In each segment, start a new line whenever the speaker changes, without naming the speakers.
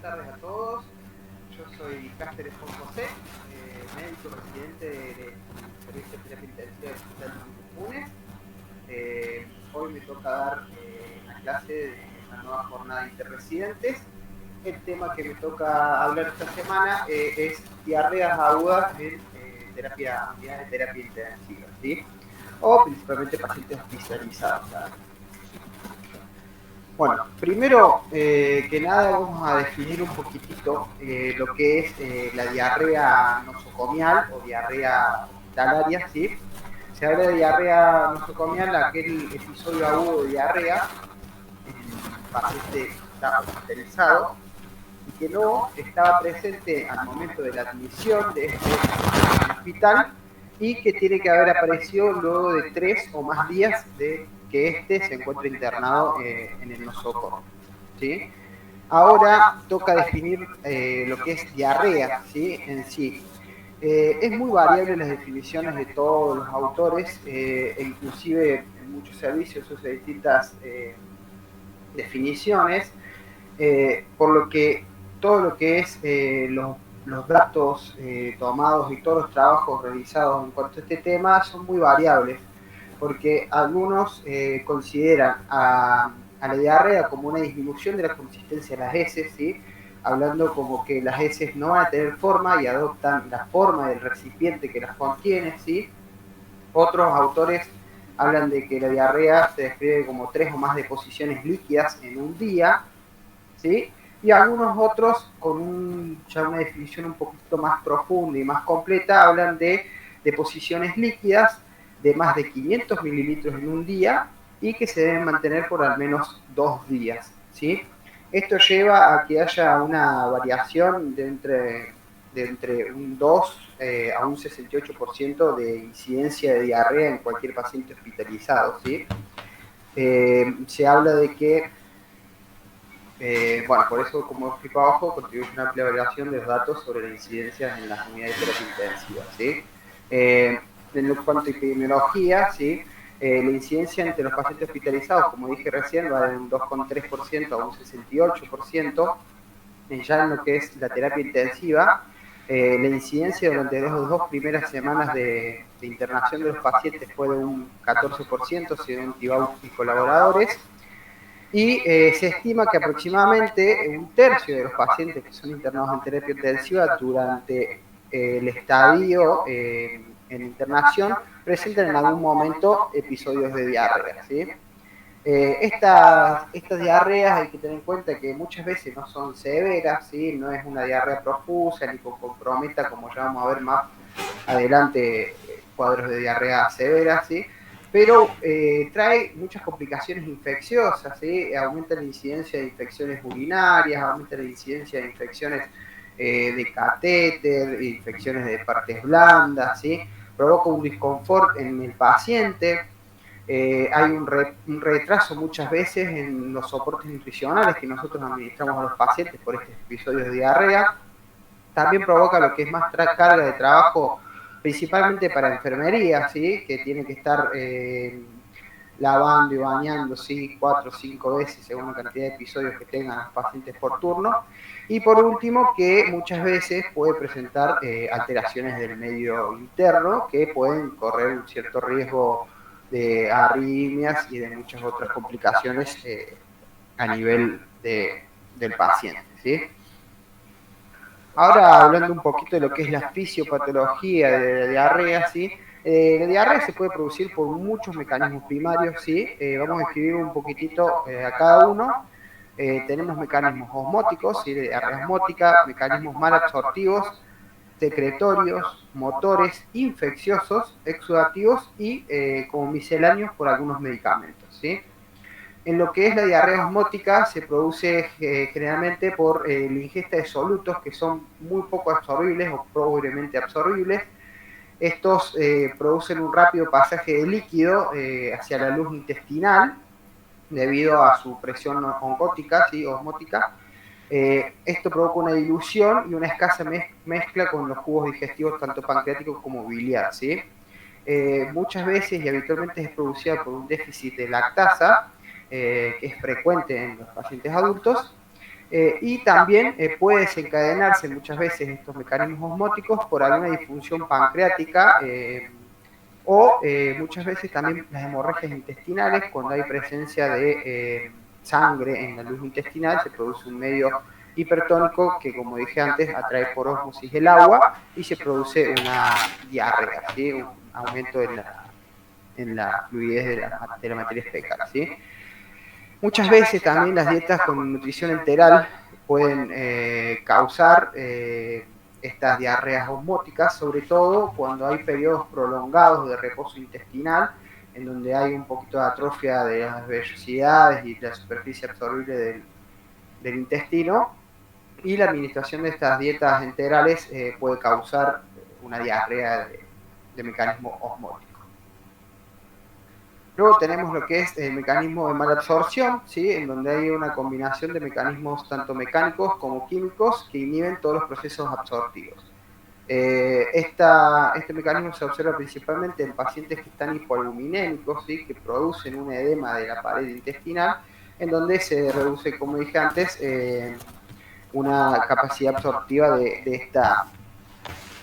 tardes a todos. Yo soy Cáceres Juan José, médico residente del Servicio de Terapia Intensiva del Hospital Funes. Hoy me toca dar una clase de una nueva jornada de interresidentes. El tema que me toca hablar esta semana es diarreas agudas en unidades de terapia intensiva, ¿sí? O principalmente pacientes hospitalizados. Bueno, primero que nada vamos a definir un poquitito lo que es la diarrea nosocomial o diarrea hospitalaria, ¿sí? Se habla de diarrea nosocomial, aquel episodio agudo de diarrea en paciente que está hospitalizado y que no estaba presente al momento de la admisión de este hospital y que tiene que haber aparecido luego de 3 o más días de que éste se encuentre internado en el nosocomio, ¿sí? Ahora toca definir lo que es diarrea, ¿sí? En sí. Es muy variable las definiciones de todos los autores, e inclusive en muchos servicios se usan distintas definiciones, por lo que todo lo que es los datos tomados y todos los trabajos realizados en cuanto a este tema son muy variables, porque algunos consideran a la diarrea como una disminución de la consistencia de las heces, ¿sí? Hablando como que las heces no van a tener forma y adoptan la forma del recipiente que las contiene, ¿sí? Otros autores hablan de que la diarrea se describe como 3 o más deposiciones líquidas en un día, ¿sí? Y algunos otros, con ya una definición un poquito más profunda y más completa, hablan de deposiciones líquidas de más de 500 mililitros en un día y que se deben mantener por al menos 2 días, ¿sí? Esto lleva a que haya una variación de entre un 2 a un 68% de incidencia de diarrea en cualquier paciente hospitalizado, ¿sí? Se habla de que bueno, por eso, como explico abajo, contribuye una amplia variación de los datos sobre la incidencia en las unidades de terapia intensiva, ¿sí? En cuanto a epidemiología, ¿sí? La incidencia entre los pacientes hospitalizados, como dije recién, va de un 2,3% a un 68%. Ya en lo que es la terapia intensiva, la incidencia durante las dos primeras semanas de internación de los pacientes fue de un 14%, según Tibau y colaboradores. Y se estima que aproximadamente un tercio de los pacientes que son internados en terapia intensiva durante el estadio en internación presentan en algún momento episodios de diarrea, ¿sí? Estas diarreas hay que tener en cuenta que muchas veces no son severas, ¿sí? No es una diarrea profusa ni que comprometa, como ya vamos a ver más adelante, cuadros de diarrea severas, ¿sí? Pero trae muchas complicaciones infecciosas, ¿sí? Aumenta la incidencia de infecciones urinarias, aumenta la incidencia de infecciones de catéter, infecciones de partes blandas, ¿sí? Provoca un disconfort en el paciente. Hay un retraso muchas veces en los soportes nutricionales que nosotros administramos a los pacientes por estos episodios de diarrea. También provoca lo que es más carga de trabajo, principalmente para enfermería, ¿sí? Que tiene que estar lavando y bañando, ¿sí? 4 o 5 veces según la cantidad de episodios que tengan los pacientes por turno. Y por último, que muchas veces puede presentar alteraciones del medio interno que pueden correr un cierto riesgo de arritmias y de muchas otras complicaciones a nivel del paciente, ¿sí? Ahora, hablando un poquito de lo que es la fisiopatología de la diarrea, ¿sí? La diarrea se puede producir por muchos mecanismos primarios, ¿sí? Vamos a escribir un poquitito a cada uno. Tenemos mecanismos osmóticos, ¿sí? De diarrea osmótica, mecanismos malabsortivos, secretorios, motores, infecciosos, exudativos y como misceláneos por algunos medicamentos, ¿sí? En lo que es la diarrea osmótica se produce generalmente por la ingesta de solutos que son muy poco absorbibles o pobremente absorbibles. Estos producen un rápido pasaje de líquido hacia la luz intestinal debido a su presión oncótica, ¿sí? Osmótica. Esto provoca una dilución y una escasa mezcla con los jugos digestivos tanto pancreáticos como biliar, ¿sí? Muchas veces y habitualmente es producida por un déficit de lactasa, que es frecuente en los pacientes adultos, Y también puede desencadenarse muchas veces estos mecanismos osmóticos por alguna disfunción pancreática o muchas veces también las hemorragias intestinales, cuando hay presencia de sangre en la luz intestinal, se produce un medio hipertónico que, como dije antes, atrae por ósmosis el agua y se produce una diarrea, ¿sí? Un aumento en la fluidez de la materia fecal, ¿sí? Muchas veces también las dietas con nutrición enteral pueden causar estas diarreas osmóticas, sobre todo cuando hay periodos prolongados de reposo intestinal, en donde hay un poquito de atrofia de las vellosidades y la superficie absorbible del intestino, y la administración de estas dietas enterales puede causar una diarrea de mecanismo osmótico. Luego tenemos lo que es el mecanismo de malabsorción, ¿sí? En donde hay una combinación de mecanismos tanto mecánicos como químicos que inhiben todos los procesos absortivos. Este mecanismo se observa principalmente en pacientes que están hipoalbuminémicos, ¿sí? Que producen un edema de la pared intestinal, en donde se reduce, como dije antes, una capacidad absortiva de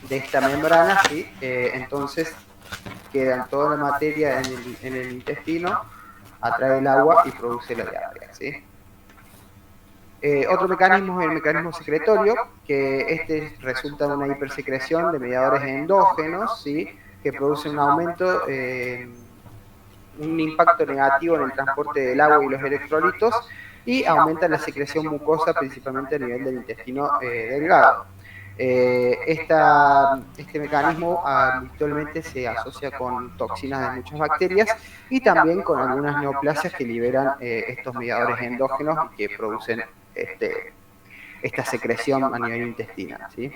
esta membrana, ¿sí? Entonces queda toda la materia en el intestino, atrae el agua y produce la diarrea, ¿sí? Otro mecanismo es el mecanismo secretorio, que este resulta de una hipersecreción de mediadores endógenos, ¿sí? Que produce un aumento, un impacto negativo en el transporte del agua y los electrolitos, y aumenta la secreción mucosa principalmente a nivel del intestino delgado. Este mecanismo habitualmente se asocia con toxinas de muchas bacterias y también con algunas neoplasias que liberan estos mediadores endógenos y que producen esta secreción a nivel intestinal, ¿sí?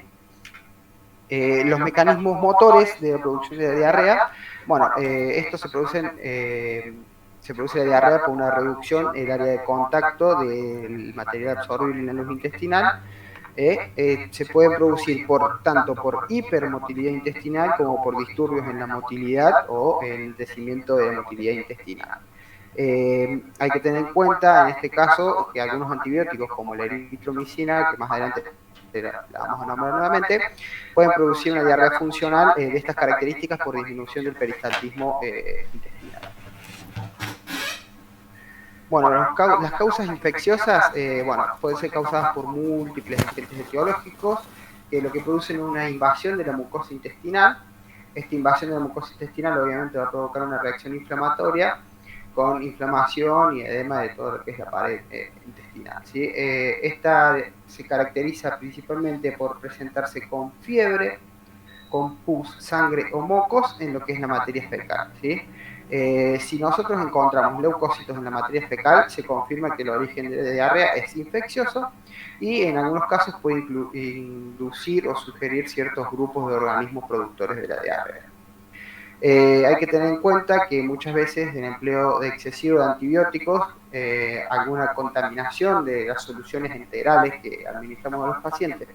Los mecanismos motores de la producción de diarrea, bueno, estos se produce la diarrea por una reducción en el área de contacto del material absorbible en la luz intestinal. Se pueden producir tanto por hipermotilidad intestinal como por disturbios en la motilidad o en el crecimiento de la motilidad intestinal. Hay que tener en cuenta, en este caso, que algunos antibióticos como la eritromicina, que más adelante la vamos a nombrar nuevamente, pueden producir una diarrea funcional de estas características por disminución del peristaltismo intestinal. Bueno, las causas infecciosas, bueno, pueden ser causadas por múltiples agentes etiológicos, que lo que producen una invasión de la mucosa intestinal. Esta invasión de la mucosa intestinal obviamente va a provocar una reacción inflamatoria con inflamación y edema de todo lo que es la pared intestinal, ¿sí? Esta se caracteriza principalmente por presentarse con fiebre, con pus, sangre o mocos en lo que es la materia fecal, ¿sí? Si nosotros encontramos leucocitos en la materia fecal, se confirma que el origen de la diarrea es infeccioso y en algunos casos puede inducir o sugerir ciertos grupos de organismos productores de la diarrea. Hay que tener en cuenta que muchas veces el empleo excesivo de antibióticos, alguna contaminación de las soluciones enterales que administramos a los pacientes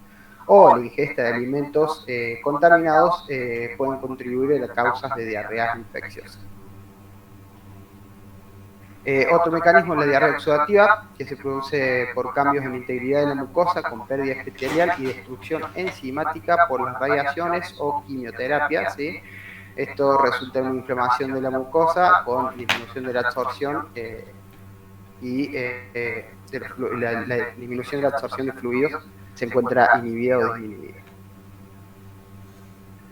o la ingesta de alimentos contaminados pueden contribuir a las causas de diarreas infecciosas. Otro mecanismo es la diarrea exudativa, que se produce por cambios en la integridad de la mucosa con pérdida epitelial y destrucción enzimática por las radiaciones o quimioterapia, ¿sí? Esto resulta en una inflamación de la mucosa con disminución de la absorción y la disminución de la absorción de fluidos se encuentra inhibida o disminuida.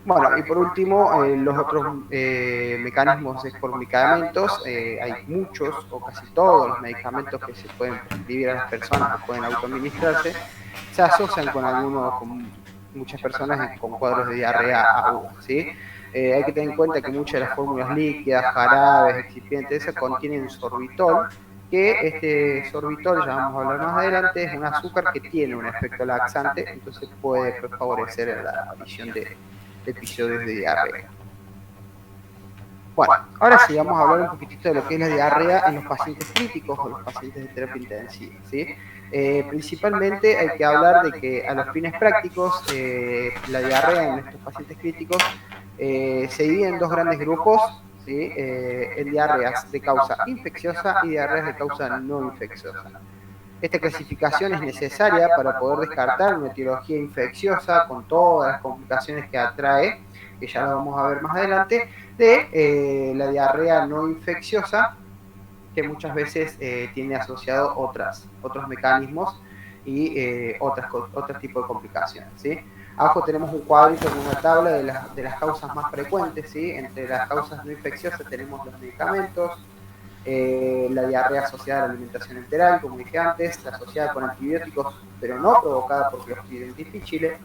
Bueno, y por último, los otros mecanismos es por medicamentos. Hay muchos o casi todos los medicamentos que se pueden prescribir a las personas o pueden autoadministrarse, se asocian con muchas personas con cuadros de diarrea aguda, ¿sí? Hay que tener en cuenta que muchas de las fórmulas líquidas, jarabes, excipientes, esas contienen sorbitol, que este sorbitol, ya vamos a hablar más adelante, es un azúcar que tiene un efecto laxante, entonces puede favorecer la aparición de episodios de diarrea. Bueno, ahora sí vamos a hablar un poquitito de lo que es la diarrea en los pacientes críticos o los pacientes de terapia intensiva, ¿sí? Principalmente hay que hablar de que a los fines prácticos la diarrea en estos pacientes críticos se divide en dos grandes grupos, ¿sí? En diarreas de causa infecciosa y diarreas de causa no infecciosa. Esta clasificación es necesaria para poder descartar una etiología infecciosa con todas las complicaciones que atrae, que ya lo vamos a ver más adelante, de la diarrea no infecciosa, que muchas veces tiene asociado otros mecanismos y otros tipos de complicaciones, ¿sí? Abajo tenemos un cuadrito con una tabla de las causas más frecuentes, ¿sí? Entre las causas no infecciosas tenemos los medicamentos, la diarrea asociada a la alimentación enteral, como dije antes, la asociada con antibióticos, pero no provocada por Clostridium difficile,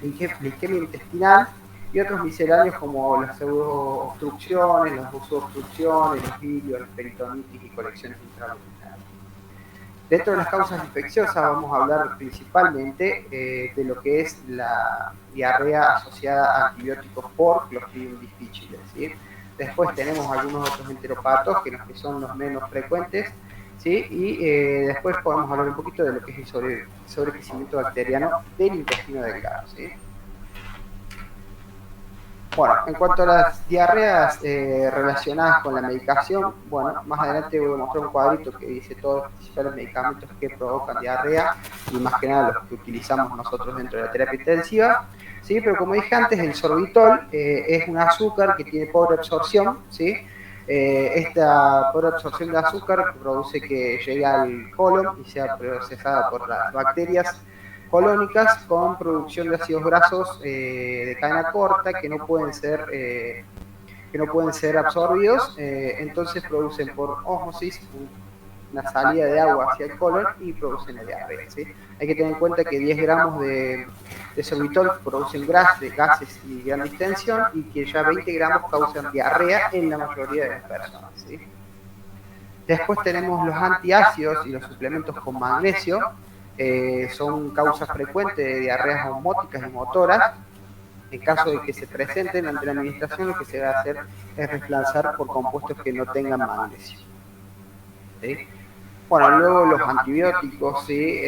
la isquemia intestinal y otros misceláneos como las pseudoobstrucciones, las busoobstrucciones, los bilios, las peritonitis y colecciones intraabdominales. Dentro de las causas infecciosas vamos a hablar principalmente de lo que es la diarrea asociada a antibióticos por Clostridium difficile, ¿sí? Después tenemos algunos otros enteropatógenos que son los menos frecuentes, ¿sí? Y después podemos hablar un poquito de lo que es el sobrecrecimiento bacteriano del intestino delgado, ¿sí? Bueno, en cuanto a las diarreas relacionadas con la medicación, bueno, más adelante voy a mostrar un cuadrito que dice todos los principales medicamentos que provocan diarrea y más que nada los que utilizamos nosotros dentro de la terapia intensiva, ¿sí? Pero como dije antes, el sorbitol es un azúcar que tiene pobre absorción, ¿sí? Esta pobre absorción de azúcar produce que llegue al colon y sea procesada por las bacterias colónicas con producción de ácidos grasos de cadena corta que no pueden ser absorbidos, entonces producen por ósmosis una salida de agua hacia el colon y producen la diarrea, ¿sí? Hay que tener en cuenta que 10 gramos de sorbitol producen gases y gran distensión y que ya 20 gramos causan diarrea en la mayoría de las personas, ¿sí? Después tenemos los antiácidos y los suplementos con magnesio, son causas frecuentes de diarreas osmóticas y motoras. En caso de que se presenten ante la administración, lo que se va a hacer es reemplazar por compuestos que no tengan magnesio, ¿sí? Bueno, luego los antibióticos, ¿sí?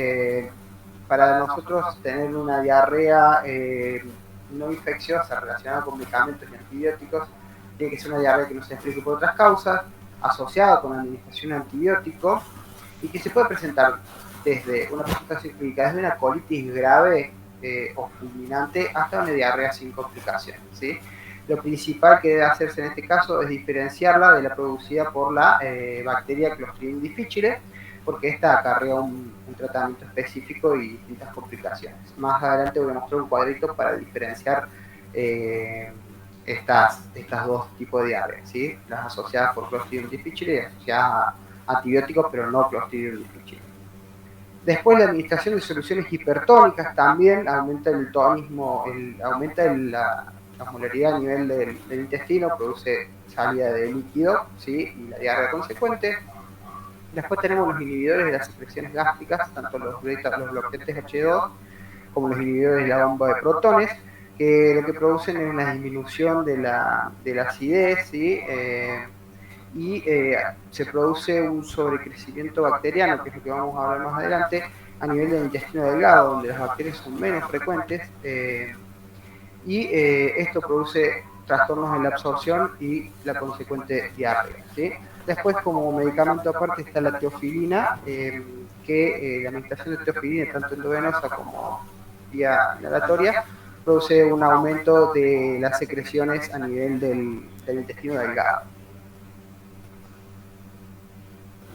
Para nosotros tener una diarrea no infecciosa relacionada con medicamentos y antibióticos, tiene que ser una diarrea que no se explique por otras causas, asociada con la administración de antibióticos y que se puede presentar desde una presentación clínica, desde una colitis grave o fulminante hasta una diarrea sin complicaciones, ¿sí? Lo principal que debe hacerse en este caso es diferenciarla de la producida por la bacteria Clostridium difficile, porque esta acarrea un tratamiento específico y distintas complicaciones. Más adelante voy a mostrar un cuadrito para diferenciar estas dos tipos de diarrea, ¿sí? Las asociadas por Clostridium difficile y asociadas a antibióticos, pero no Clostridium difficile. Después la administración de soluciones hipertónicas también aumenta el tonismo, aumenta la osmolaridad a nivel del intestino, produce salida de líquido, ¿sí? Y la diarrea consecuente. Después tenemos los inhibidores de las secreciones gástricas, tanto los bloqueantes H2 como los inhibidores de la bomba de protones, que lo que producen es una disminución de la acidez, ¿sí? Se produce un sobrecrecimiento bacteriano, que es lo que vamos a hablar más adelante, a nivel del intestino delgado, donde las bacterias son menos frecuentes, esto produce trastornos en la absorción y la consecuente diarrea, ¿sí? Después, como medicamento aparte, está la teofilina, que la administración de teofilina, tanto endovenosa como vía inhalatoria, produce un aumento de las secreciones a nivel del intestino delgado.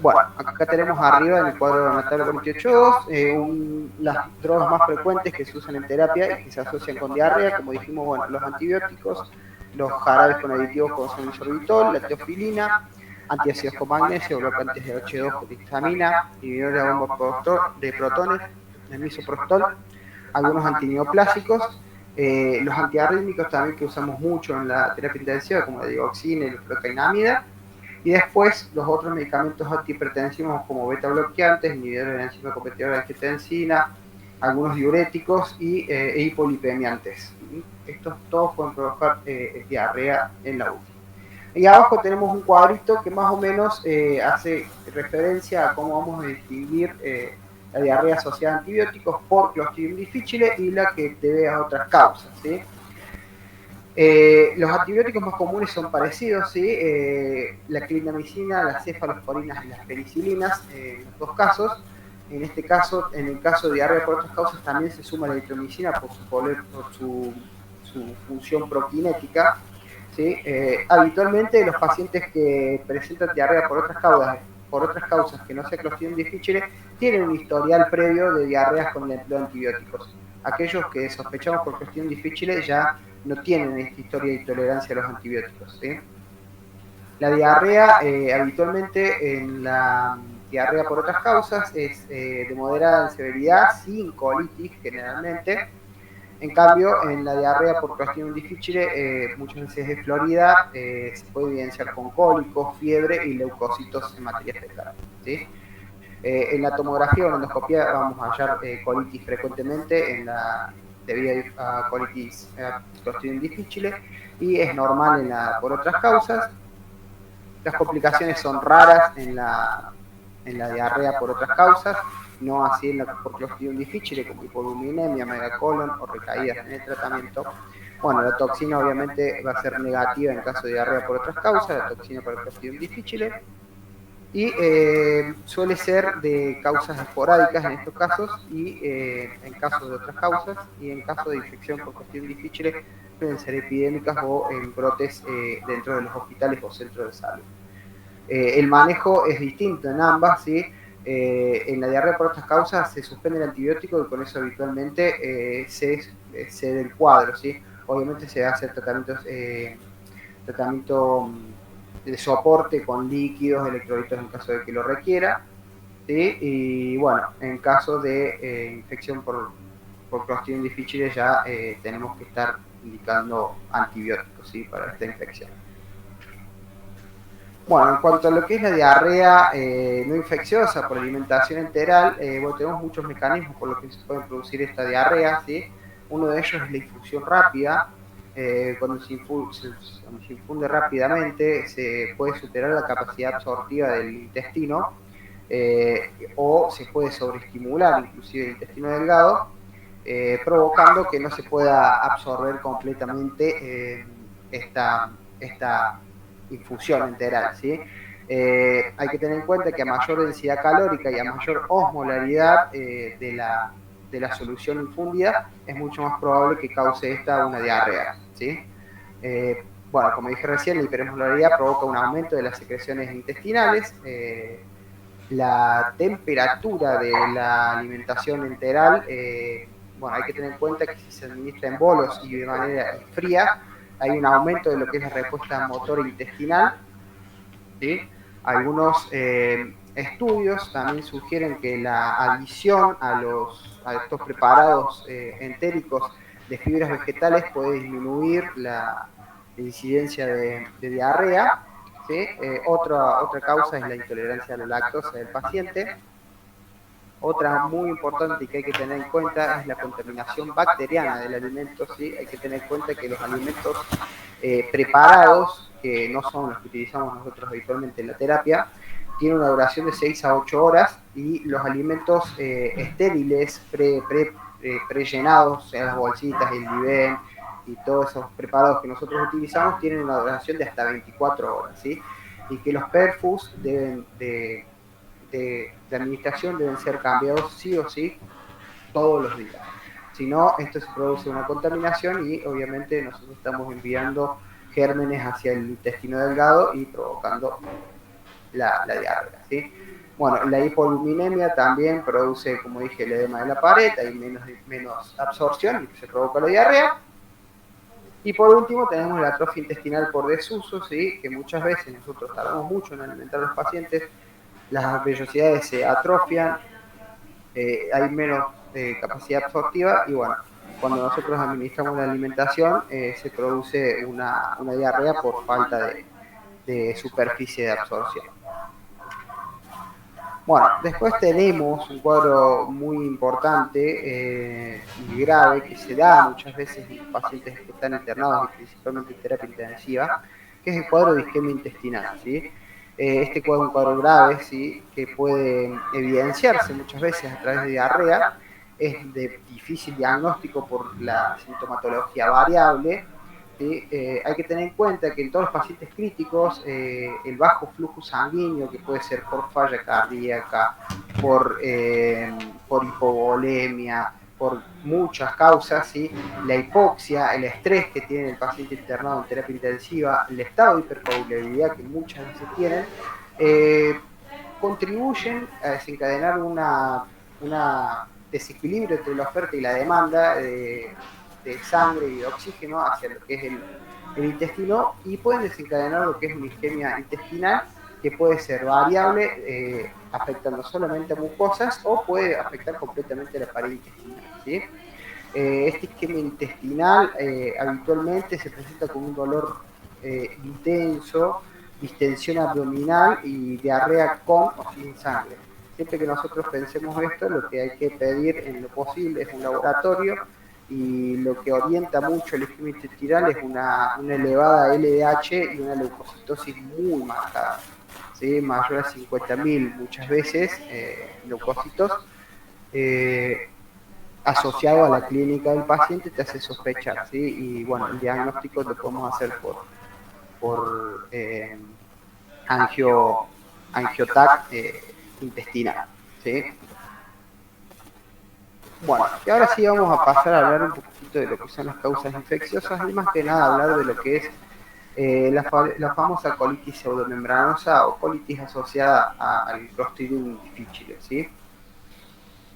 Bueno, acá tenemos arriba en el cuadro de la tabla 48.2 las drogas más frecuentes que se usan en terapia y que se asocian con diarrea, como dijimos, bueno, los antibióticos, los jarabes con aditivos como son el sorbitol, la teofilina, antiácidos con magnesio, bloqueantes de H2 con histamina, inhibidores de la bomba de protones, el misoprostol, algunos antineoplásicos, los antiarrítmicos también que usamos mucho en la terapia intensiva, como la digoxina y la fluocainamida. Y después los otros medicamentos antihipertensivos como beta bloqueantes, inhibidores de la enzima competidora de angiotensina, algunos diuréticos y hipolipemiantes. Estos todos pueden provocar diarrea en la UTI. Y abajo tenemos un cuadrito que más o menos hace referencia a cómo vamos a distinguir la diarrea asociada a antibióticos por Clostridium difficile y la que debe a otras causas, ¿sí? Los antibióticos más comunes son parecidos, ¿sí? La clindamicina, las cefalosporinas y las penicilinas, en los dos casos. en este caso, en el caso de diarrea por otras causas, también se suma la eritromicina por su función prokinética. ¿Sí? Habitualmente los pacientes que presentan diarrea por otras causas que no sea Clostridium difficile tienen un historial previo de diarreas con el empleo de antibióticos. Aquellos que sospechamos por Clostridium difficile ya no tienen esta historia de intolerancia a los antibióticos. ¿Sí? La diarrea, habitualmente en la diarrea por otras causas, es de moderada en severidad, sin colitis generalmente. En cambio, en la diarrea por Clostridium difficile, muchas veces es florida, se puede evidenciar con cólicos, fiebre y leucocitos en materia fecal. ¿Sí? En la tomografía o la endoscopía vamos a hallar colitis frecuentemente debido a colitis Clostridium difficile, y es normal por otras causas. Las complicaciones son raras en la diarrea por otras causas, no así por Clostridium difficile, como hipovoluminemia, megacolon o recaídas en el tratamiento. Bueno, la toxina obviamente va a ser negativa en caso de diarrea por otras causas, la toxina por el Clostridium difficile, y suele ser de causas esporádicas en estos casos, y en casos de otras causas, y en caso de infección por Clostridium difficile pueden ser epidémicas o en brotes dentro de los hospitales o centros de salud. El manejo es distinto en ambas, ¿sí? En la diarrea por otras causas se suspende el antibiótico y con eso habitualmente se cede el cuadro, ¿sí? Obviamente se hace tratamiento de soporte con líquidos, electrolitos en caso de que lo requiera, ¿sí? Y bueno, en caso de infección por Clostridium difficile ya tenemos que estar indicando antibióticos, ¿sí? Para esta infección. Bueno, en cuanto a lo que es la diarrea no infecciosa por alimentación enteral, bueno, tenemos muchos mecanismos por los que se puede producir esta diarrea, ¿sí? Uno de ellos es la infusión rápida. Cuando se infunde rápidamente se puede superar la capacidad absortiva del intestino, o se puede sobreestimular inclusive el intestino delgado, provocando que no se pueda absorber completamente esta infusión enteral, ¿sí? Hay que tener en cuenta que a mayor densidad calórica y a mayor osmolaridad de la solución infundida, es mucho más probable que cause esta una diarrea, ¿sí? Bueno, como dije recién, la hiperosmolaridad provoca un aumento de las secreciones intestinales. La temperatura de la alimentación enteral, bueno, hay que tener en cuenta que si se administra en bolos y de manera fría, hay un aumento de lo que es la respuesta motora intestinal, ¿sí? Algunos estudios también sugieren que la adición a estos preparados entéricos de fibras vegetales puede disminuir la incidencia de diarrea, ¿sí? Otra causa es la intolerancia a la lactosa del paciente. Otra muy importante que hay que tener en cuenta es la contaminación bacteriana del alimento, ¿sí? Hay que tener en cuenta que los alimentos preparados, que no son los que utilizamos nosotros habitualmente en la terapia, tienen una duración de 6 a 8 horas, y los alimentos estériles, prellenados en las bolsitas, el Diven y todos esos preparados que nosotros utilizamos, tienen una duración de hasta 24 horas, ¿sí? Y que los perfus deben de administración deben ser cambiados sí o sí todos los días. Si no, esto se produce una contaminación y obviamente nosotros estamos enviando gérmenes hacia el intestino delgado y provocando la diarrea, ¿sí? Bueno, la hipovoluminemia también produce, como dije, el edema de la pared, hay menos absorción y se provoca la diarrea. Y por último tenemos la atrofia intestinal por desuso, ¿sí? Que muchas veces nosotros tardamos mucho en alimentar a los pacientes, las vellosidades se atrofian, hay menos capacidad absortiva, y bueno, cuando nosotros administramos la alimentación se produce una diarrea por falta de superficie de absorción. Bueno, después tenemos un cuadro muy importante y grave que se da muchas veces en pacientes que están internados y principalmente en terapia intensiva, que es el cuadro de isquemia intestinal, ¿sí? Este cuadro es un cuadro grave, ¿sí? Que puede evidenciarse muchas veces a través de diarrea, es de difícil diagnóstico por la sintomatología variable, ¿sí? Hay que tener en cuenta que en todos los pacientes críticos el bajo flujo sanguíneo, que puede ser por falla cardíaca, por hipovolemia, por muchas causas, ¿sí? La hipoxia, el estrés que tiene el paciente internado en terapia intensiva, el estado de hipercoagulabilidad que muchas veces tienen, contribuyen a desencadenar una desequilibrio entre la oferta y la demanda de sangre y de oxígeno hacia lo que es el intestino, y pueden desencadenar lo que es una isquemia intestinal, que puede ser variable, afectando solamente a mucosas, o puede afectar completamente la pared intestinal, ¿sí? Esta isquemia intestinal habitualmente se presenta con un dolor intenso, distensión abdominal y diarrea con o sin sangre. Siempre que nosotros pensemos esto, lo que hay que pedir en lo posible es un laboratorio, y lo que orienta mucho el isquemia intestinal es una elevada LDH y una leucocitosis muy marcada, ¿sí? Mayor a 50.000 muchas veces, leucocitos, asociado a la clínica del paciente, te hace sospechar, ¿sí? Y bueno, el diagnóstico lo podemos hacer por angiotac intestinal, ¿sí? Bueno, y ahora sí vamos a pasar a hablar un poquito de lo que son las causas infecciosas, y más que nada hablar de lo que es la famosa colitis pseudomembranosa o colitis asociada al Clostridium difficile, ¿sí?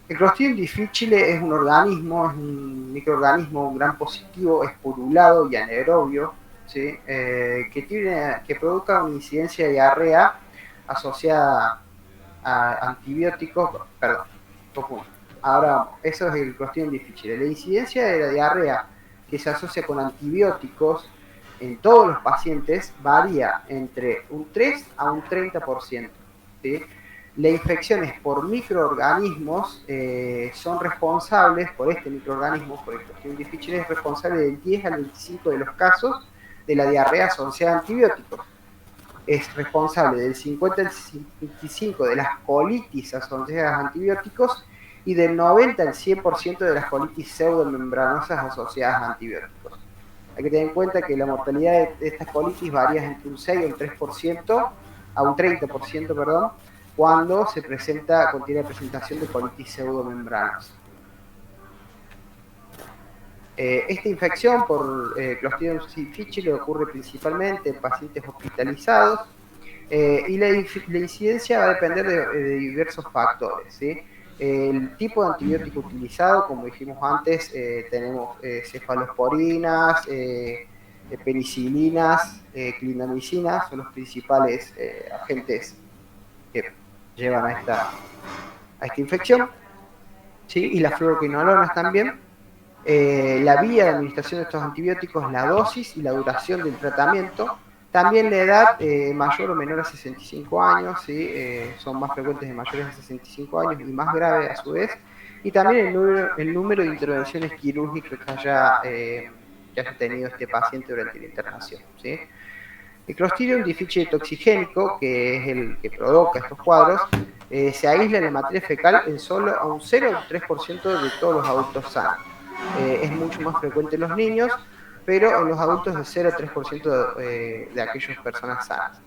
El Clostridium difficile es un organismo, es un microorganismo, un gran positivo, esporulado y anaerobio, ¿sí? Que provoca una incidencia de diarrea asociada a antibióticos, perdón, confundo. Ahora vamos, eso es el Clostridium difficile. La incidencia de la diarrea que se asocia con antibióticos en todos los pacientes varía entre un 3 a un 30%, ¿sí? Las infecciones por microorganismos son responsables, por este microorganismo, por el Clostridium difficile, es responsable del 10 al 25 de los casos de la diarrea asociada a antibióticos. Es responsable del 50 al 55 de las colitis asociadas a antibióticos y del 90 al 100% de las colitis pseudomembranosas asociadas a antibióticos. Hay que tener en cuenta que la mortalidad de estas colitis varía entre un 6 o un 3%, a un 30%, perdón, cuando contiene presentación de colitis pseudomembranosa. Esta infección por Clostridium difficile ocurre principalmente en pacientes hospitalizados, y la incidencia va a depender de diversos factores, ¿sí? El tipo de antibiótico utilizado, como dijimos antes, tenemos cefalosporinas, penicilinas, clindamicinas, son los principales agentes que llevan a esta infección, ¿sí? Y las fluoroquinolonas también. La vía de administración de estos antibióticos, la dosis y la duración del tratamiento, también la edad mayor o menor a 65 años, ¿sí? Son más frecuentes de mayores de 65 años y más graves a su vez, y también el número de intervenciones quirúrgicas que haya tenido este paciente durante la internación, ¿sí? El Clostridium difficile toxigénico, que es el que provoca estos cuadros, se aísla en la materia fecal en solo a un 0 o 3% de todos los adultos sanos. Es mucho más frecuente en los niños, pero en los adultos de 0 a 3% de aquellas personas sanas.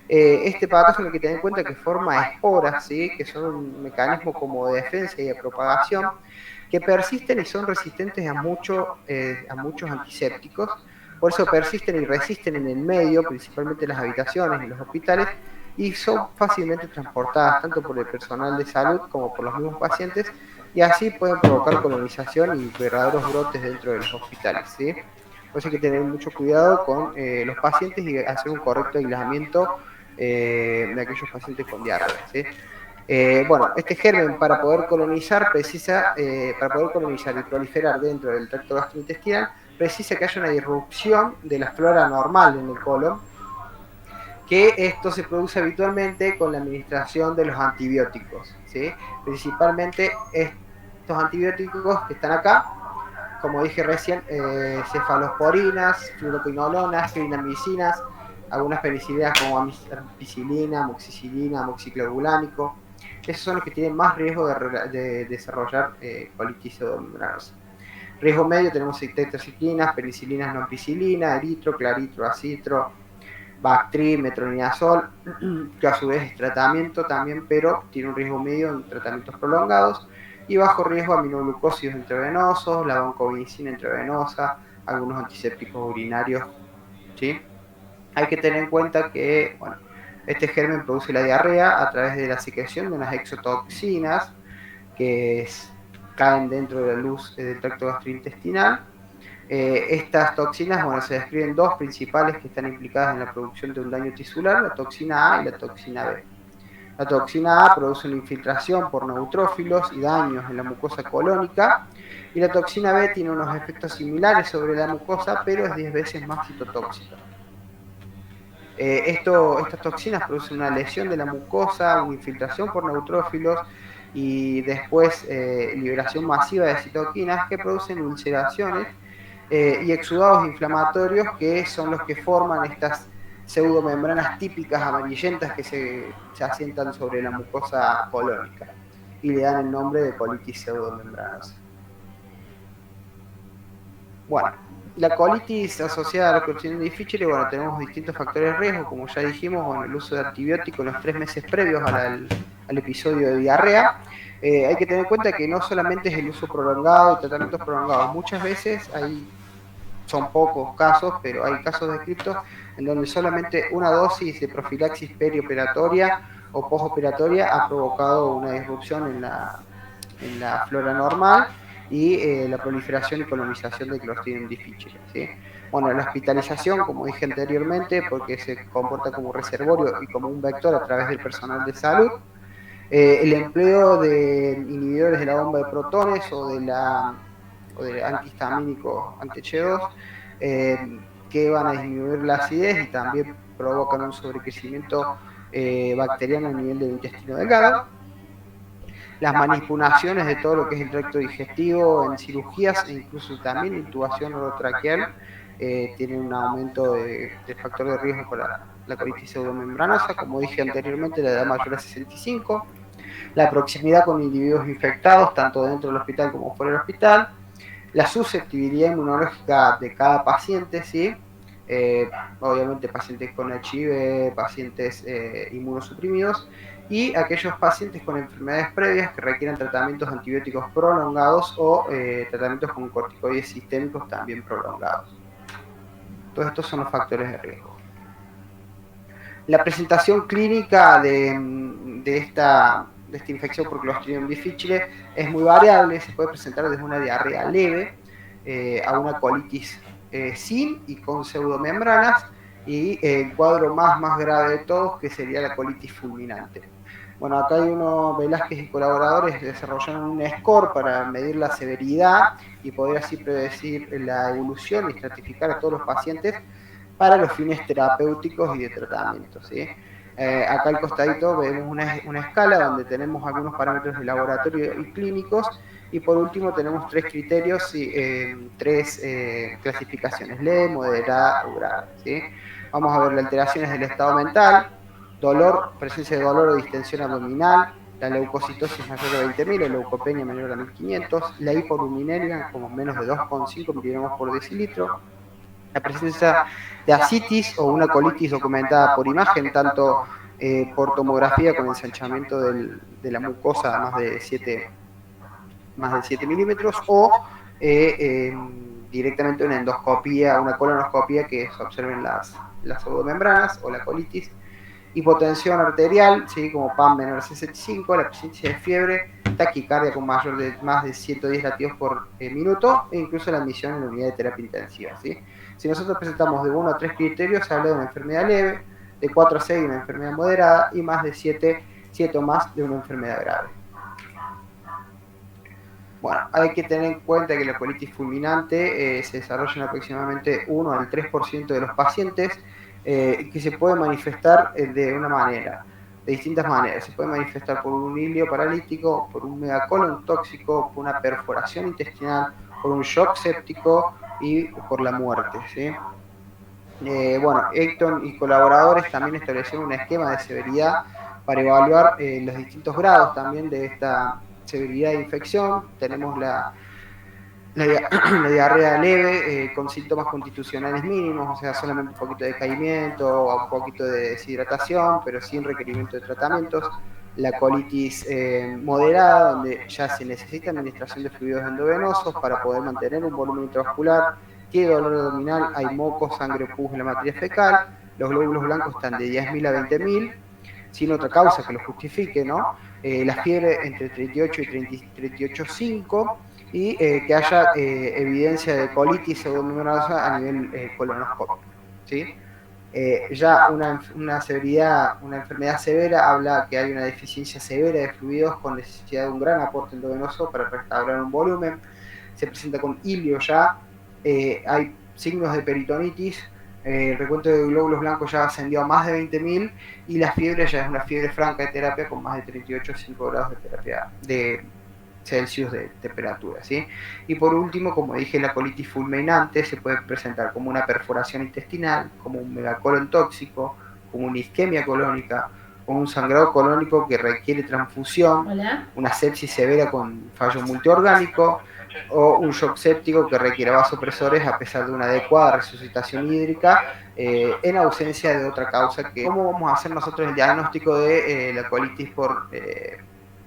Este patógeno hay que tener en cuenta que forma esporas, ¿sí? Que son un mecanismo como de defensa y de propagación, que persisten y son resistentes a muchos antisépticos. Por eso persisten y resisten en el medio, principalmente en las habitaciones, en los hospitales, y son fácilmente transportadas tanto por el personal de salud como por los mismos pacientes, y así pueden provocar colonización y verdaderos brotes dentro de los hospitales, ¿sí? Por eso hay que tener mucho cuidado con los pacientes y hacer un correcto aislamiento de aquellos pacientes con diarrea, ¿sí? Bueno, este germen para poder colonizar y proliferar dentro del tracto gastrointestinal, precisa que haya una irrupción de la flora normal en el colon, que esto se produce habitualmente con la administración de los antibióticos, ¿sí? Principalmente estos antibióticos que están acá, como dije recién, cefalosporinas, fluoroquinolonas, clindamicinas, algunas penicilinas como ampicilina, amoxicilina, amoxiclobulánico. Esos son los que tienen más riesgo de desarrollar colitis pseudomembranosa. Riesgo medio tenemos tetraciclinas, penicilinas no ampicilina, eritro, claritro, acitro, Bactrim, metronidazol, que a su vez es tratamiento también, pero tiene un riesgo medio en tratamientos prolongados, y bajo riesgo aminoglucósidos intravenosos, la vancomicina intravenosa, algunos antisépticos urinarios, ¿sí? Hay que tener en cuenta que, bueno, este germen produce la diarrea a través de la secreción de unas exotoxinas que caen dentro de la luz del tracto gastrointestinal. Estas toxinas, bueno, se describen dos principales que están implicadas en la producción de un daño tisular, la toxina A y la toxina B. La toxina A produce una infiltración por neutrófilos y daños en la mucosa colónica, y la toxina B tiene unos efectos similares sobre la mucosa, pero es 10 veces más citotóxica. Estas toxinas producen una lesión de la mucosa, una infiltración por neutrófilos y después liberación masiva de citoquinas que producen ulceraciones y exudados inflamatorios, que son los que forman estas pseudomembranas típicas amarillentas que se asientan sobre la mucosa colónica y le dan el nombre de colitis pseudomembranosa. Bueno, la colitis asociada a la Clostridium difficile, bueno, tenemos distintos factores de riesgo, como ya dijimos, bueno, el uso de antibióticos en los 3 meses previos al episodio de diarrea. Hay que tener en cuenta que no solamente es el uso prolongado y tratamientos prolongados, muchas veces son pocos casos, pero hay casos descritos en donde solamente una dosis de profilaxis perioperatoria o postoperatoria ha provocado una disrupción en la flora normal y la proliferación y colonización de Clostridium difficile, ¿sí? Bueno, la hospitalización, como dije anteriormente, porque se comporta como reservorio y como un vector a través del personal de salud. El empleo de inhibidores de la bomba de protones o de antihistamínicos anti-H2 que van a disminuir la acidez y también provocan un sobrecrecimiento bacteriano a nivel del intestino delgado. Las manipulaciones de todo lo que es el tracto digestivo en cirugías e incluso también intubación orotraqueal tienen un aumento del factor de riesgo para la colitis pseudomembranosa, como dije anteriormente, la edad mayor a 65, la proximidad con individuos infectados, tanto dentro del hospital como fuera del hospital, la susceptibilidad inmunológica de cada paciente, ¿sí? Obviamente pacientes con HIV, pacientes inmunosuprimidos y aquellos pacientes con enfermedades previas que requieran tratamientos antibióticos prolongados o tratamientos con corticoides sistémicos también prolongados. Todos estos son los factores de riesgo. La presentación clínica de esta infección por Clostridium difficile es muy variable, se puede presentar desde una diarrea leve a una colitis sin y con pseudomembranas, y el cuadro más grave de todos, que sería la colitis fulminante. Bueno, acá hay Velázquez y colaboradores desarrollaron un score para medir la severidad y poder así predecir la evolución y estratificar a todos los pacientes para los fines terapéuticos y de tratamiento, ¿sí? Acá al costadito vemos una escala donde tenemos algunos parámetros de laboratorio y clínicos, y por último tenemos tres criterios y tres clasificaciones: leve, moderada o grave, ¿sí? Vamos a ver las alteraciones del estado mental, dolor, presencia de dolor o distensión abdominal, la leucocitosis mayor de 20.000 o leucopenia menor a 1.500, la hiporuminemia como menos de 2,5 miligramos por decilitro, la presencia de ascitis o una colitis documentada por imagen, tanto por tomografía con ensanchamiento de la mucosa a más de 7 milímetros, o directamente una endoscopía, una colonoscopia, que se observen las pseudomembranas o la colitis. Hipotensión arterial, ¿sí? Como PAM menor a 65, la presencia de fiebre, taquicardia con más de 110 latidos por minuto, e incluso la admisión en la unidad de terapia intensiva, ¿sí? Si nosotros presentamos de 1 a 3 criterios, se habla de una enfermedad leve, de 4 a 6 de una enfermedad moderada, y más de 7 o más de una enfermedad grave. Bueno, hay que tener en cuenta que la colitis fulminante se desarrolla en aproximadamente 1 al 3% de los pacientes, que se puede manifestar de una manera, de distintas maneras. Se puede manifestar por un ilio paralítico, por un megacolon tóxico, por una perforación intestinal, por un shock séptico y por la muerte, ¿sí? Bueno, Eyton y colaboradores también establecieron un esquema de severidad para evaluar los distintos grados también de esta severidad de infección. Tenemos La diarrea leve con síntomas constitucionales mínimos, o sea, solamente un poquito de decaimiento o un poquito de deshidratación, pero sin requerimiento de tratamientos. La colitis moderada, donde ya se necesita administración de fluidos endovenosos para poder mantener un volumen intravascular. Tiene dolor abdominal, hay moco, sangre o pus en la materia fecal. Los glóbulos blancos están de 10.000 a 20.000, sin otra causa que lo justifique, ¿no? La fiebre entre 38 y 38,5 y que haya evidencia de colitis pseudomembranosa a nivel colonoscópico, ¿sí? Ya una enfermedad severa habla que hay una deficiencia severa de fluidos con necesidad de un gran aporte endovenoso para restaurar un volumen. Se presenta con hilio ya, hay signos de peritonitis, el recuento de glóbulos blancos ya ascendió a más de 20.000 y la fiebre ya es una fiebre franca de terapia con más de 38,5 grados de terapia de Celsius de temperatura, ¿sí? Y por último, como dije, la colitis fulminante se puede presentar como una perforación intestinal, como un megacolon tóxico, como una isquemia colónica, o un sangrado colónico que requiere transfusión, una sepsis severa con fallo multiorgánico, o un shock séptico que requiere vasopresores a pesar de una adecuada resucitación hídrica en ausencia de otra causa. ¿Cómo vamos a hacer nosotros el diagnóstico de la colitis por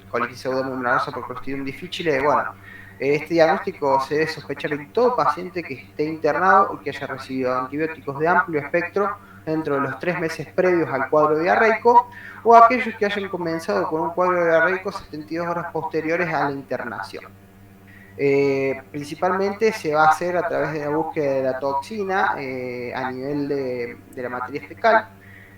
colitis pseudomembranosa por Clostridium difficile? Bueno, este diagnóstico se debe sospechar en todo paciente que esté internado y que haya recibido antibióticos de amplio espectro dentro de los 3 meses previos al cuadro diarreico, o aquellos que hayan comenzado con un cuadro diarreico 72 horas posteriores a la internación. Principalmente se va a hacer a través de la búsqueda de la toxina a nivel de la materia fecal.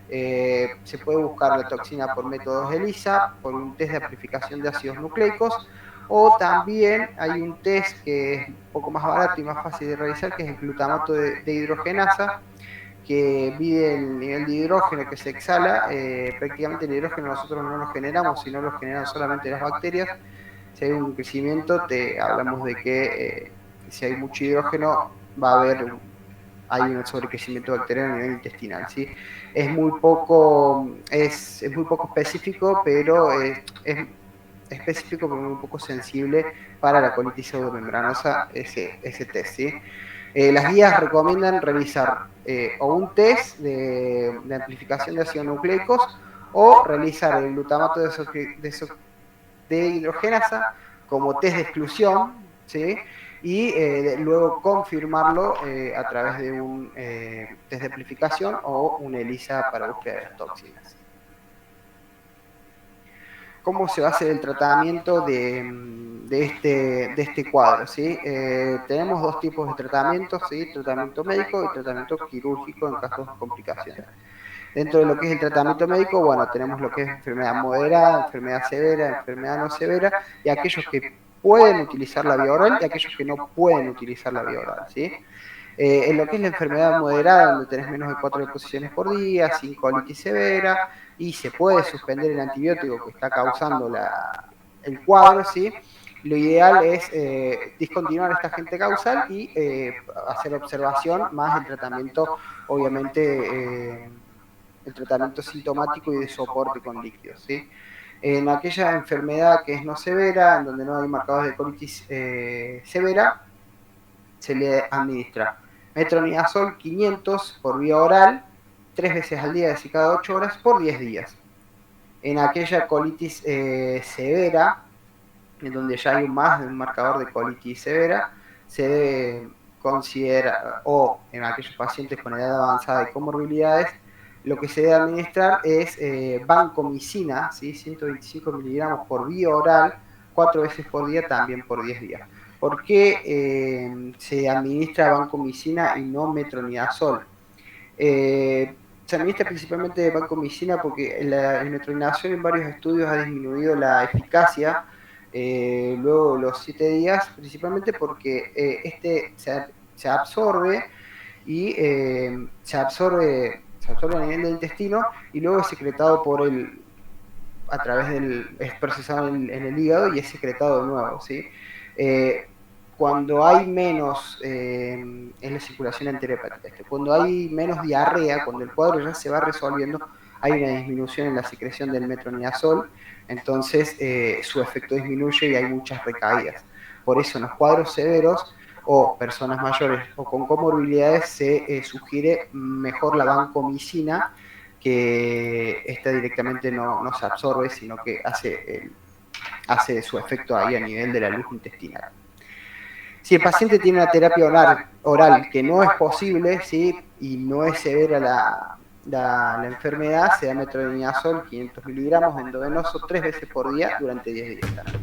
Se puede buscar la toxina por métodos ELISA, por un test de amplificación de ácidos nucleicos, o también hay un test que es un poco más barato y más fácil de realizar, que es el glutamato de hidrogenasa, que mide el nivel de hidrógeno que se exhala. Prácticamente el hidrógeno nosotros no lo generamos, sino lo generan solamente las bacterias. Si hay un crecimiento, hablamos de que si hay mucho hidrógeno va a haber hay un sobrecrecimiento bacteriano a nivel intestinal, ¿sí? Es muy poco específico, pero es específico pero muy poco sensible para la colitis pseudomembranosa ese test, ¿sí? Las guías recomiendan realizar o un test de amplificación de ácidos nucleicos o realizar el glutamato de hidrogenasa como test de exclusión, ¿sí? Y luego confirmarlo a través de un test de amplificación o un ELISA para búsqueda de las toxinas. ¿Cómo se va a hacer el tratamiento de este cuadro? ¿Sí? Tenemos dos tipos de tratamientos, ¿sí? Tratamiento médico y tratamiento quirúrgico en casos de complicaciones. Dentro de lo que es el tratamiento médico, bueno, tenemos lo que es enfermedad moderada, enfermedad severa, enfermedad no severa, y aquellos que pueden utilizar la vía oral y aquellos que no pueden utilizar la vía oral, ¿sí? En lo que es la enfermedad moderada, donde tenés menos de 4 deposiciones por día, sin colitis severa, y se puede suspender el antibiótico que está causando el cuadro, ¿sí? Lo ideal es discontinuar esta agente causal y hacer observación más el tratamiento, obviamente, el tratamiento sintomático y de soporte con líquidos, ¿sí? En aquella enfermedad que es no severa, en donde no hay marcadores de colitis severa, se le administra metronidazol 500 por vía oral, 3 veces al día, es decir, cada 8 horas, por 10 días. En aquella colitis severa, en donde ya hay más de un marcador de colitis severa, se debe considerar, o en aquellos pacientes con edad avanzada y comorbilidades, lo que se debe administrar es vancomicina, ¿sí? 125 miligramos por vía oral, 4 veces por día, también por 10 días. ¿Por qué se administra vancomicina y no metronidazol? Se administra principalmente vancomicina porque la metronidazol en varios estudios ha disminuido la eficacia luego de los 7 días, principalmente porque se absorbe y se absorbe a nivel del intestino y luego es secretado es procesado en el hígado y es secretado de nuevo, ¿sí? Cuando hay menos, es la circulación enterohepática, cuando hay menos diarrea, cuando el cuadro ya se va resolviendo, hay una disminución en la secreción del metronidazol, entonces su efecto disminuye y hay muchas recaídas. Por eso en los cuadros severos o personas mayores o con comorbilidades se sugiere mejor la vancomicina, que esta directamente no se absorbe, sino que hace su efecto ahí a nivel de la luz intestinal. Si el paciente tiene una terapia oral que no es posible, ¿sí? Y no es severa la enfermedad, se da metronidazol 500 miligramos endovenoso 3 veces por día durante 10 días también.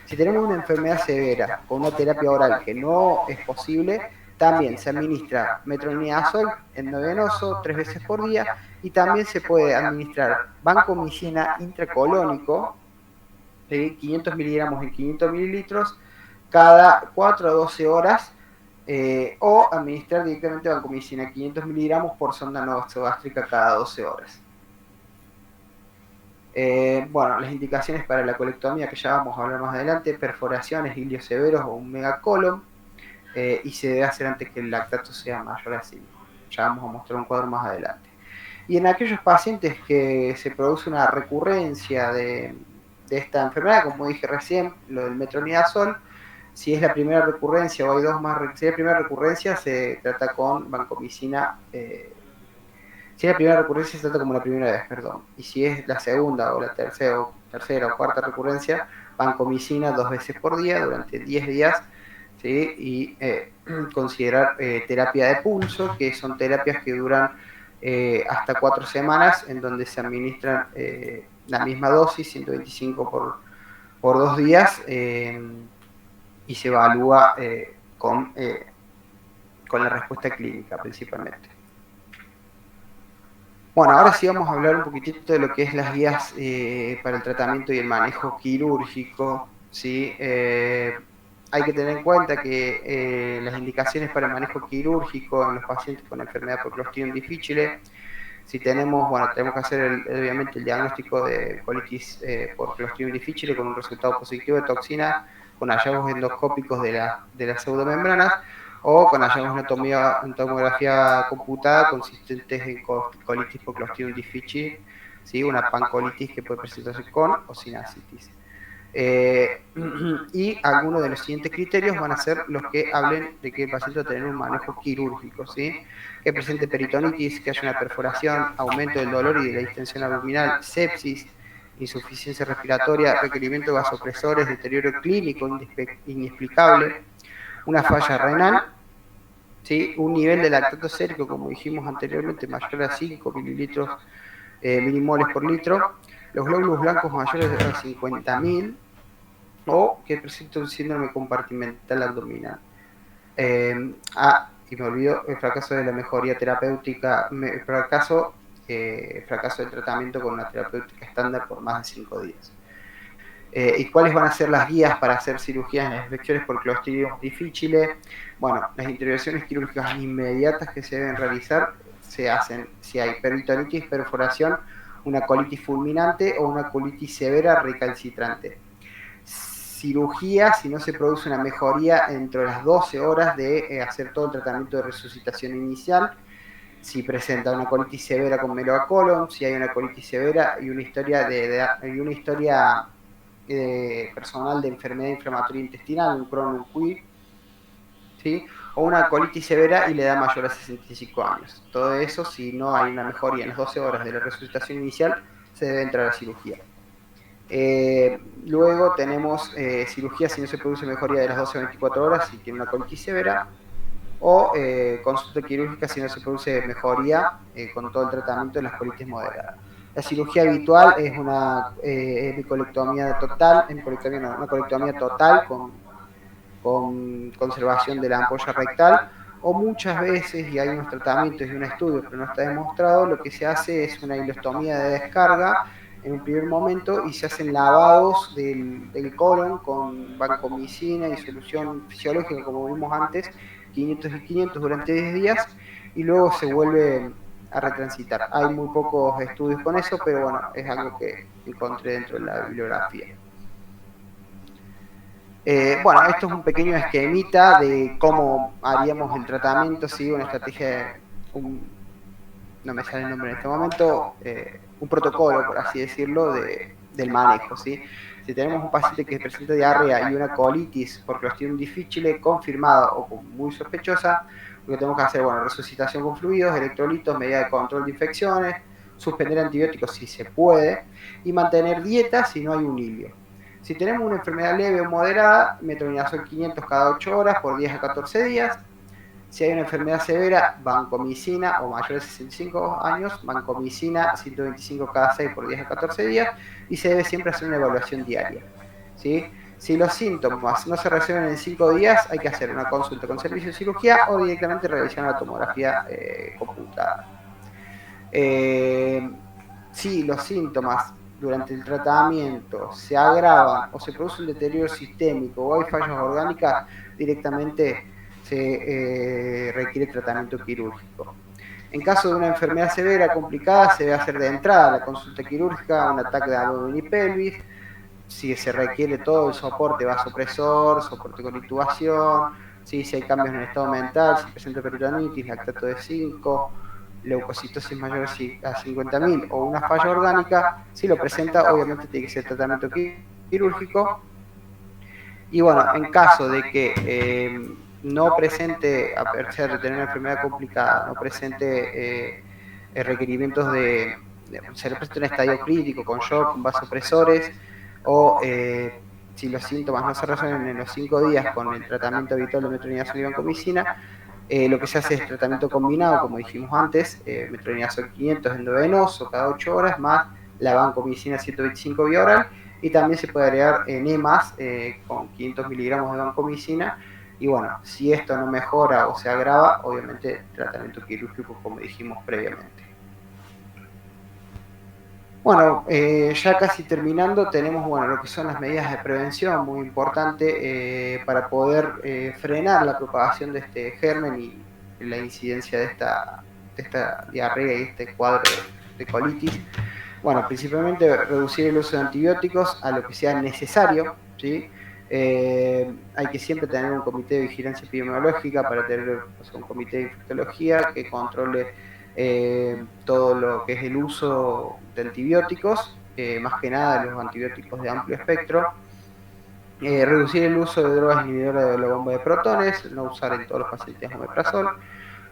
Si tenemos una enfermedad severa con una terapia oral que no es posible, también se administra metronidazol endovenoso 3 veces por día, y también se puede administrar vancomicina intracolónico, ¿sí? 500 miligramos en 500 mililitros cada 4 a 12 horas, o administrar directamente vancomicina 500 miligramos por sonda nasogástrica cada 12 horas. Bueno, las indicaciones para la colectomía, que ya vamos a hablar más adelante: perforaciones, ilios severos o un megacolon, y se debe hacer antes que el lactato sea mayor a 5. Ya vamos a mostrar un cuadro más adelante. Y en aquellos pacientes que se produce una recurrencia de esta enfermedad, como dije recién, lo del metronidazol, si es la primera recurrencia o hay dos más, si es la primera recurrencia, se trata con vancomicina. Si es la primera recurrencia, se trata como la primera vez, perdón. Y si es la segunda o la tercera o cuarta recurrencia, vancomicina 2 veces por día durante 10 días, ¿sí? Y considerar terapia de pulso, que son terapias que duran hasta 4 semanas, en donde se administran la misma dosis, 125 por 2 días, y se evalúa con la respuesta clínica principalmente. Bueno, ahora sí vamos a hablar un poquitito de lo que es las guías para el tratamiento y el manejo quirúrgico, ¿sí? Hay que tener en cuenta que las indicaciones para el manejo quirúrgico en los pacientes con enfermedad por Clostridium difficile, si tenemos, bueno, tenemos que hacer obviamente el diagnóstico de colitis por Clostridium difficile con un resultado positivo de toxina, con hallazgos endoscópicos de las pseudomembranas, o con hallazgos en tomografía computada consistentes en colitis por Clostridium difficile, ¿sí? Una pancolitis que puede presentarse con o sin ascitis. Y algunos de los siguientes criterios van a ser los que hablen de que el paciente va a tener un manejo quirúrgico, ¿sí? Que presente peritonitis, que haya una perforación, aumento del dolor y de la distensión abdominal, sepsis, insuficiencia respiratoria, requerimiento de vasopresores, deterioro clínico inexplicable, una falla renal, ¿sí? Un nivel de lactato sérico, como dijimos anteriormente, mayor a 5 mililitros milimoles por litro, los glóbulos blancos mayores a 50.000, o que presenta un síndrome compartimental abdominal. Y me olvido, el fracaso de la mejoría terapéutica, fracaso del tratamiento con una terapéutica estándar por más de 5 días. ¿Y cuáles van a ser las guías para hacer cirugías en las infecciones por Clostridium difficile? Bueno, las intervenciones quirúrgicas inmediatas que se deben realizar se hacen si hay peritonitis, perforación, una colitis fulminante o una colitis severa recalcitrante. Cirugía si no se produce una mejoría entre las 12 horas de hacer todo el tratamiento de resucitación inicial. Si presenta una colitis severa con megacolon, si hay una colitis severa y una historia personal de enfermedad inflamatoria intestinal, un Crohn QI, ¿sí? O una colitis severa y la edad mayor a 65 años. Todo eso, si no hay una mejoría en las 12 horas de la resucitación inicial, se debe entrar a cirugía. Luego tenemos cirugía si no se produce mejoría de las 12 a 24 horas, si tiene una colitis severa, o consulta quirúrgica si no se produce mejoría con todo el tratamiento de las colitis moderadas. La cirugía habitual es una hemicolectomía total, una colectomía total con conservación de la ampolla rectal, o muchas veces, y hay unos tratamientos y un estudio, pero no está demostrado, lo que se hace es una hilostomía de descarga en un primer momento y se hacen lavados del colon con vancomicina y solución fisiológica, como vimos antes, 500 y 500 durante 10 días, y luego se vuelve a retransitar. Hay muy pocos estudios con eso, pero bueno, es algo que encontré dentro de la bibliografía. Bueno, esto es un pequeño esquemita de cómo haríamos el tratamiento, ¿sí? Una estrategia, no me sale el nombre en este momento, un protocolo, por así decirlo, del manejo, ¿sí? Si tenemos un paciente que presenta diarrea y una colitis por Clostridium difficile confirmada o muy sospechosa, lo que tenemos que hacer, bueno, resucitación con fluidos, electrolitos, medida de control de infecciones, suspender antibióticos si se puede, y mantener dieta si no hay un hilio. Si tenemos una enfermedad leve o moderada, metronidazol 500 cada 8 horas por 10 a 14 días. Si hay una enfermedad severa, vancomicina o mayor de 65 años, vancomicina 125 cada 6 por 10 a 14 días, y se debe siempre hacer una evaluación diaria, ¿sí? Si los síntomas no se resuelven en 5 días, hay que hacer una consulta con servicio de cirugía o directamente realizar una tomografía computada. Si los síntomas durante el tratamiento se agravan o se produce un deterioro sistémico o hay fallas orgánicas, directamente se requiere tratamiento quirúrgico. En caso de una enfermedad severa complicada, se debe hacer de entrada la consulta quirúrgica, un ataque de abdomen y pelvis, si se requiere todo el soporte vasopresor, soporte con intubación, si hay cambios en el estado mental, si presenta peritonitis, lactato de 5, leucocitosis mayor a 50.000 o una falla orgánica, si lo presenta, obviamente tiene que ser tratamiento quirúrgico. Y bueno, en caso de que no presente, a pesar de tener una enfermedad complicada, no presente requerimientos se le presenta un estadio crítico con shock, con vasopresores, o si los síntomas no se resuelven en los 5 días con el tratamiento habitual de metronidazol y vancomicina, lo que se hace es tratamiento combinado, como dijimos antes, metronidazol 500 endovenoso cada 8 horas, más la vancomicina 125 vía oral, y también se puede agregar enemas con 500 miligramos de vancomicina. Y bueno, si esto no mejora o se agrava, obviamente tratamiento quirúrgico, como dijimos previamente. Bueno, ya casi terminando, tenemos lo que son las medidas de prevención, muy importante para poder frenar la propagación de este germen y la incidencia de esta diarrea y este cuadro de colitis. Bueno, principalmente reducir el uso de antibióticos a lo que sea necesario, ¿sí? Hay que siempre tener un comité de vigilancia epidemiológica para tener un comité de infectología que controle todo lo que es el uso de antibióticos, más que nada de los antibióticos de amplio espectro. Reducir el uso de drogas inhibidoras de la bomba de protones, no usar en todos los pacientes omeprazol.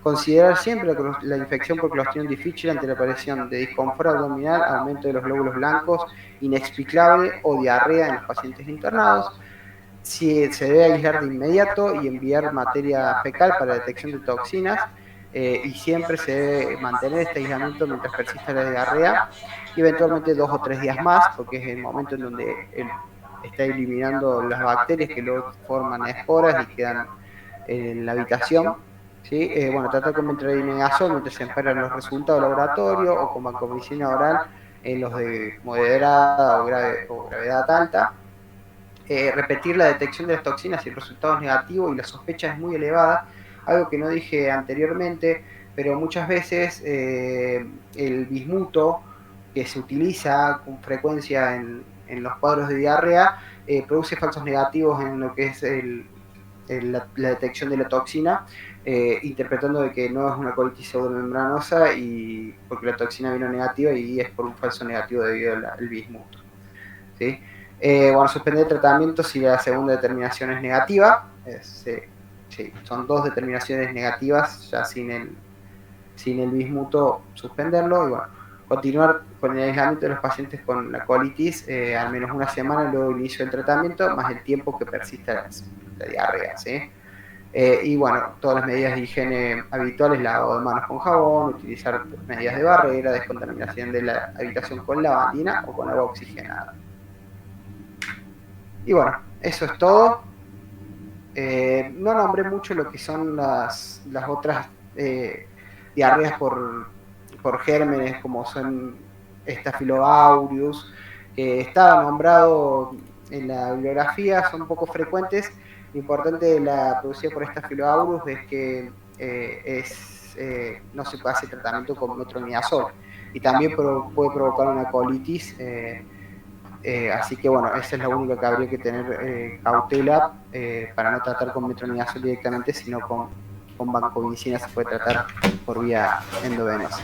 Considerar siempre la infección por Clostridium difficile ante la aparición de disconfort abdominal, aumento de los glóbulos blancos inexplicable o diarrea en los pacientes internados. Si se debe aislar de inmediato y enviar materia fecal para detección de toxinas, y siempre se debe mantener este aislamiento mientras persista la diarrea, y eventualmente 2 o 3 días más, porque es el momento en donde está eliminando las bacterias que luego forman esporas y quedan en la habitación. ¿Sí? Tratar con metronidazol mientras se esperan los resultados del laboratorio, o con vancomicina oral en los de moderada o gravedad alta. Repetir la detección de las toxinas si el resultado es negativo y la sospecha es muy elevada, algo que no dije anteriormente, pero muchas veces el bismuto que se utiliza con frecuencia en los cuadros de diarrea produce falsos negativos en lo que es la detección de la toxina, interpretando de que no es una colitis pseudomembranosa y porque la toxina vino negativa y es por un falso negativo debido al bismuto, ¿sí? Suspender el tratamiento si la segunda determinación es negativa. Sí, son 2 determinaciones negativas, ya sin el bismuto suspenderlo. Y continuar con el aislamiento de los pacientes con la colitis al menos una semana luego del inicio del tratamiento, más el tiempo que persista la diarrea, ¿sí? Todas las medidas de higiene habituales, lavado de manos con jabón, utilizar medidas de barrera, descontaminación de la habitación con lavandina o con agua oxigenada. Y eso es todo. No nombré mucho lo que son las otras diarreas por gérmenes, como son Staphylococcus, que estaba nombrado en la bibliografía, son poco frecuentes. Lo importante de la producida por Staphylococcus es que no se puede hacer tratamiento con metronidazol y también puede provocar una colitis. Así que esa es la única que habría que tener cautela para no tratar con metronidazol directamente, sino con vancomicina se puede tratar por vía endovenosa.